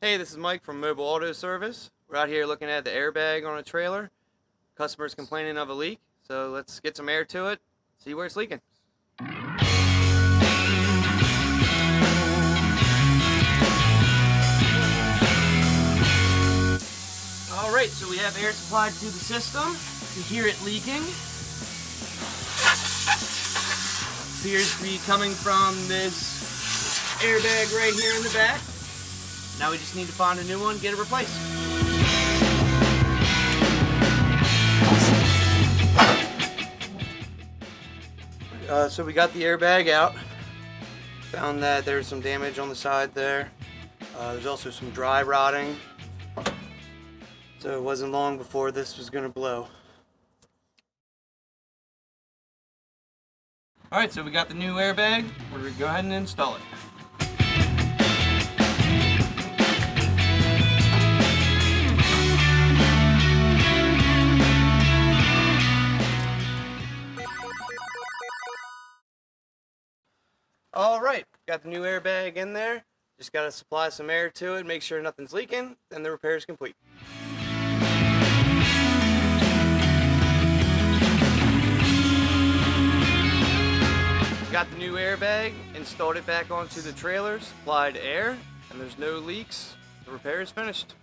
Hey, this is Mike from Mobile Auto Service. We're out here looking at the airbag on a trailer. Customer's complaining of a leak, so let's get some air to it, see where it's leaking. Alright, so we have air supplied to the system. You hear it leaking. Appears to be coming from this airbag right here in the back. Now we just need to find a new one, get it replaced. So we got the airbag out. Found that there's some damage on the side there. There's also some dry rotting. So it wasn't long before this was going to blow. Alright, so we got the new airbag. We're going to go ahead and install it. Alright, got the new airbag in there. Just got to supply some air to it, make sure nothing's leaking, then the repair is complete. Got the new airbag, installed it back onto the trailer, supplied air, and there's no leaks. The repair is finished.